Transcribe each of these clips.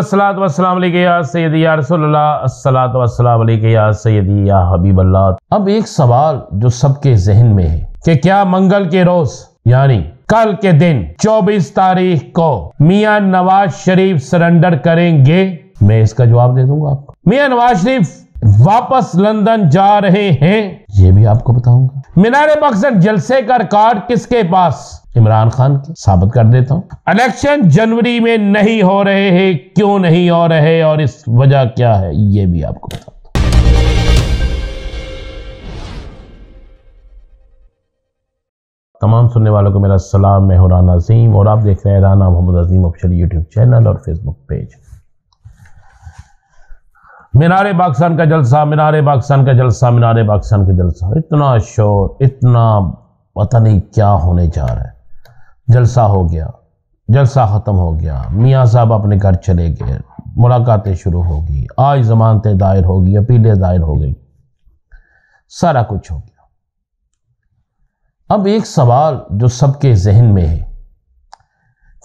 अस्सलातु वस्सलाम अलैका या सय्यदी या रसूलल्लाह, अस्सलातु वस्सलाम अलैका या सय्यदी या हबीबल्लाह। अब एक सवाल जो सबके जहन में है कि क्या मंगल के रोज यानी कल के दिन 24 तारीख को मियां नवाज शरीफ सरेंडर करेंगे? मैं इसका जवाब दे दूंगा आपको। मियां नवाज शरीफ वापस लंदन जा रहे हैं, ये भी आपको बताऊंगा। मीनार मकसद जलसे का रिकॉर्ड किसके पास? इमरान खान के। साबित कर देता हूं। इलेक्शन जनवरी में नहीं हो रहे हैं, क्यों नहीं हो रहे और इस वजह क्या है, ये भी आपको बताता हूं। तमाम सुनने वालों को मेरा सलाम। मैं हूं राना अजीम और आप देख रहे हैं राना मोहम्मद अजीम ऑफिशियल यूट्यूब चैनल और फेसबुक पेज। मीनार पाकिस्तान का जलसा, मीनार पाकिस्तान का जलसा, मीनार पाकिस्तान का जलसा। इतना शोर, इतना पता नहीं क्या होने जा रहा है। जलसा हो गया, जलसा खत्म हो गया, मियाँ साहब अपने घर चले गए, मुलाकातें शुरू होगी, आज जमानतें दायर होगी, अपीलें दायर हो गई, सारा कुछ हो गया। अब एक सवाल जो सबके जहन में है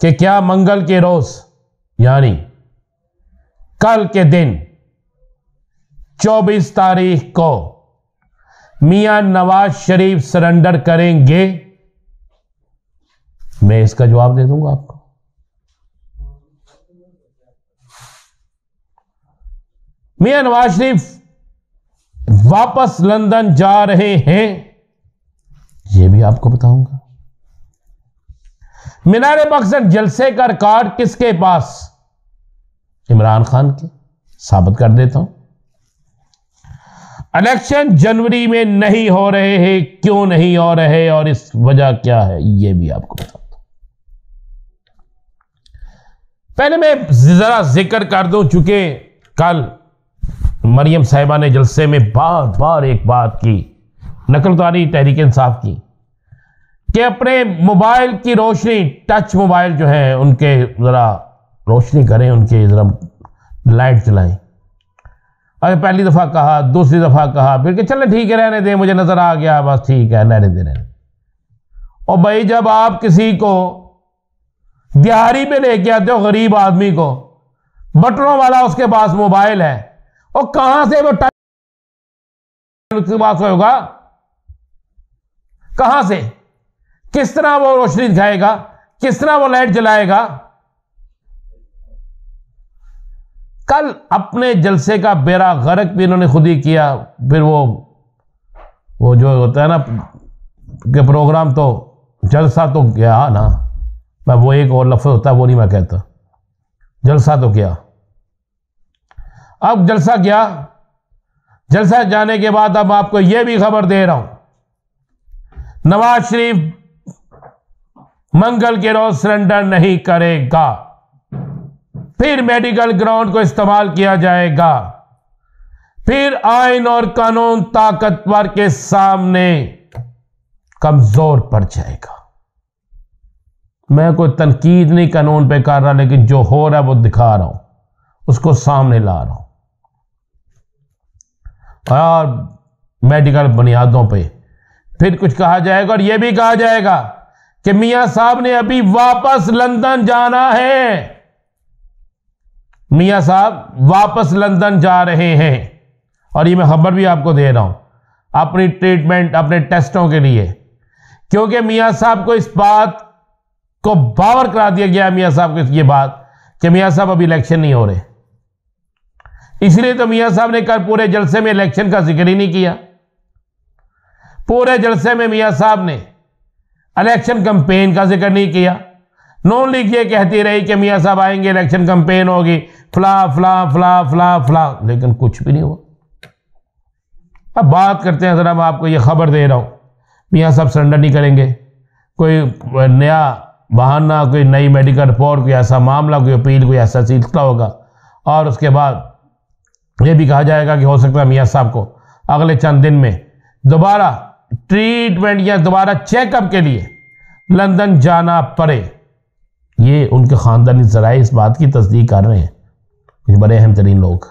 कि क्या मंगल के रोज यानी कल के दिन 24 तारीख को मियां नवाज शरीफ सरेंडर करेंगे? मैं इसका जवाब दे दूंगा आपको। मियां नवाज शरीफ वापस लंदन जा रहे हैं, यह भी आपको बताऊंगा। मीनार मकसद जलसे का रिकॉर्ड किसके पास? इमरान खान के। साबित कर देता हूं। इलेक्शन जनवरी में नहीं हो रहे हैं, क्यों नहीं हो रहे और इस वजह क्या है, यह भी आपको बताता हूं। पहले मैं जरा जिक्र कर दूं, चूंकि कल मरियम साहिबा ने जलसे में बार बार एक बात की, नकल उतारी तहरीक इंसाफ की, कि अपने मोबाइल की रोशनी, टच मोबाइल जो है उनके जरा रोशनी करें, उनके जरा लाइट जलाएं। अरे पहली दफा कहा, दूसरी दफा कहा, फिर कि चले ठीक है रहने दें, मुझे नजर आ गया, बस ठीक है रहने दे रहने। और भाई जब आप किसी को दिहाड़ी पे लेके आते हो, गरीब आदमी को, बटनों वाला उसके पास मोबाइल है, और कहां से वो उसके पास होगा? कहां से, किस तरह वो रोशनी दिखाएगा, किस तरह वो लाइट जलाएगा? कल अपने जलसे का बेड़ा गर्क भी इन्होंने खुद ही किया। फिर वो जो होता है ना कि प्रोग्राम, तो जलसा तो गया ना, मैं वो एक और लफ्ज होता है वो नहीं मैं कहता, जलसा तो गया। अब जलसा गया, जलसा जाने के बाद अब आपको यह भी खबर दे रहा हूं, नवाज शरीफ मंगल के रोज सरेंडर नहीं करेगा। फिर मेडिकल ग्राउंड को इस्तेमाल किया जाएगा, फिर आइन और कानून ताकतवर के सामने कमजोर पड़ जाएगा। मैं कोई तनकीद नहीं कानून पे कर रहा, लेकिन जो हो रहा है वो दिखा रहा हूं, उसको सामने ला रहा हूं। और मेडिकल बुनियादों पे फिर कुछ कहा जाएगा, और यह भी कहा जाएगा कि मियां साहब ने अभी वापस लंदन जाना है। मियां साहब वापस लंदन जा रहे हैं, और ये मैं खबर भी आपको दे रहा हूं अपनी ट्रीटमेंट, अपने टेस्टों के लिए, क्योंकि मियां साहब को इस बात को बावर करा दिया गया, मियां साहब को ये बात कि मियां साहब अभी इलेक्शन नहीं हो रहे। इसलिए तो मियां साहब ने कल पूरे जलसे में इलेक्शन का जिक्र ही नहीं किया। पूरे जलसे में मियां साहब ने इलेक्शन कैंपेन का जिक्र नहीं किया। नॉन लीग ये कहती रही कि मियां साहब आएंगे, इलेक्शन कैंपेन होगी, फला फला फला फला फला, लेकिन कुछ भी नहीं हुआ। अब बात करते हैं, जरा मैं आपको ये खबर दे रहा हूं, मियां साहब सरेंडर नहीं करेंगे। कोई नया बहाना, कोई नई मेडिकल रिपोर्ट, कोई ऐसा मामला, कोई अपील, कोई ऐसा सिलसिला होगा, और उसके बाद यह भी कहा जाएगा कि हो सकता है मियां साहब को अगले चंद दिन में दोबारा ट्रीटमेंट या दोबारा चेकअप के लिए लंदन जाना पड़े। ये उनके खानदानी जराए इस बात की तस्दीक कर रहे हैं, कुछ बड़े अहम तरीन लोग।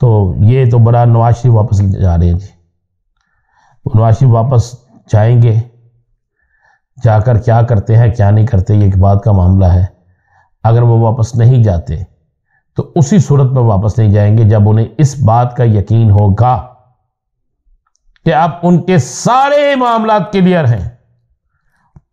तो ये तो बड़ा, नवाज शरीफ वापस जा रहे हैं जी। नवाज शरीफ वापस जाएंगे, जाकर क्या करते हैं क्या नहीं करते, ये एक बात का मामला है। अगर वो वापस नहीं जाते तो उसी सूरत में वापस नहीं जाएंगे जब उन्हें इस बात का यकीन होगा कि अब उनके सारे मामला क्लियर हैं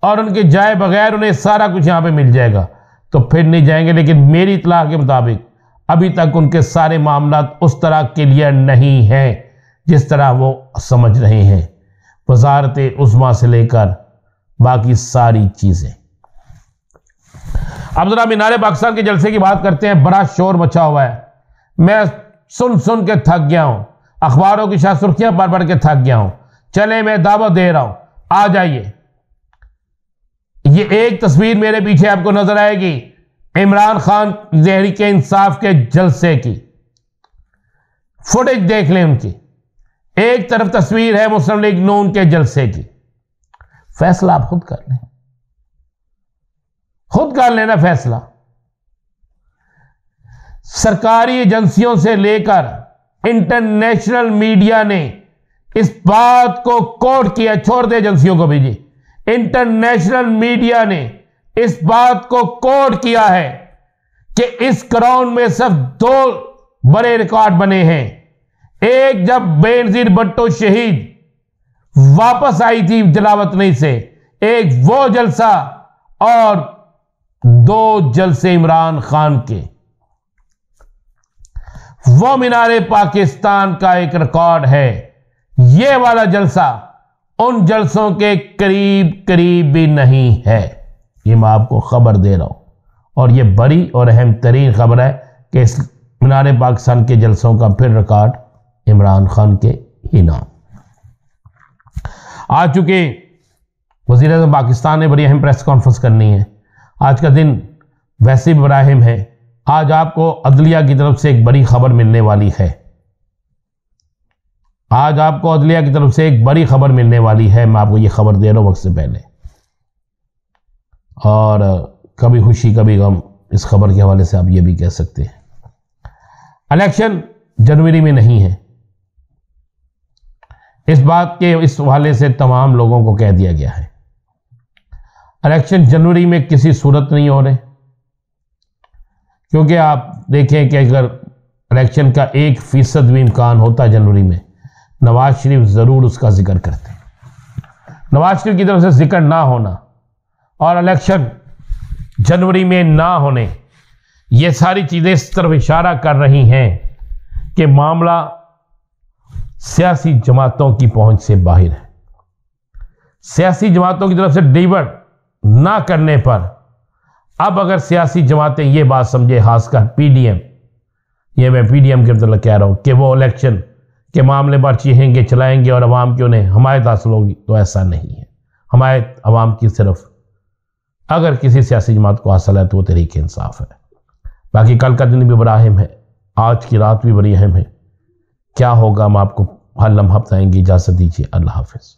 और उनके जाए बगैर उन्हें सारा कुछ यहां पे मिल जाएगा, तो फिर नहीं जाएंगे। लेकिन मेरी इत्तला के मुताबिक अभी तक उनके सारे मामला उस तरह क्लियर नहीं हैं जिस तरह वो समझ रहे हैं, वजारत उज़्मा से लेकर बाकी सारी चीजें। अब जरा मीनार पाकिस्तान के जलसे की बात करते हैं। बड़ा शोर मचा हुआ है, मैं सुन सुन के थक गया हूं, अखबारों की शायद सुर्खियां पढ़ पढ़ के थक गया हूं। चले मैं दावत दे रहा हूं, आ जाइए। ये एक तस्वीर मेरे पीछे आपको नजर आएगी इमरान खान तहरीक इंसाफ के जलसे की, फुटेज देख लें उनकी। एक तरफ तस्वीर है मुस्लिम लीग नून के जलसे की। फैसला आप खुद कर लें, खुद कर लेना फैसला। सरकारी एजेंसियों से लेकर इंटरनेशनल मीडिया ने इस बात को कोट किया, छोड़ दे एजेंसियों को भी जी, इंटरनेशनल मीडिया ने इस बात को कोट किया है कि इस ग्राउंड में सिर्फ 2 बड़े रिकॉर्ड बने हैं। एक जब बेनजीर भुट्टो शहीद वापस आई थी जलावतनी से, एक वो जलसा और 2 जलसे इमरान खान के। वो मीनारे पाकिस्तान का एक रिकॉर्ड है। ये वाला जलसा उन जलसों के करीब करीब भी नहीं है। ये मैं आपको खबर दे रहा हूं और ये बड़ी और अहम तरीन खबर है कि इस मीनारे पाकिस्तान के जलसों का फिर रिकॉर्ड इमरान खान के ही नाम। आ चुके वज़ीर-ए-आज़म पाकिस्तान ने बड़ी अहम प्रेस कॉन्फ्रेंस करनी है। आज का दिन वैसे भी बड़ा अहम है। आज आपको अदलिया की तरफ से एक बड़ी खबर मिलने वाली है। आज आपको अदलिया की तरफ से एक बड़ी खबर मिलने वाली है। मैं आपको ये खबर दे रहा हूं वक्त से पहले, और कभी खुशी कभी गम, इस खबर के हवाले से आप ये भी कह सकते हैं। इलेक्शन जनवरी में नहीं है, इस बात के इस हवाले से तमाम लोगों को कह दिया गया है। इलेक्शन जनवरी में किसी सूरत नहीं हो रहे, क्योंकि आप देखें कि अगर इलेक्शन का 1% भी इम्कान होता जनवरी में, नवाज शरीफ जरूर उसका जिक्र करते। नवाज शरीफ की तरफ से जिक्र ना होना और इलेक्शन जनवरी में ना होने, ये सारी चीजें इस तरफ इशारा कर रही हैं कि मामला सियासी जमातों की पहुंच से बाहर है। सियासी जमातों की तरफ से डिलीवर ना करने पर अब अगर सियासी जमातें ये बात समझे, खासकर पीडीएम, ये मैं पीडीएम के मतलब कह रहा हूं कि वो इलेक्शन के मामले पर चीखेंगे चलाएंगे और अवाम की उन्हें हमायत हासिल होगी, तो ऐसा नहीं है। हमायत अवाम की सिर्फ अगर किसी सियासी जमात को हासिल है तो वो तहरीक इंसाफ है। बाकी कल का दिन भी बड़ा अहम है, आज की रात भी बड़ी अहम है। क्या होगा हम आपको हर लम्हा बताएंगे। इजाज़त दीजिए, अल्लाह हाफिज़।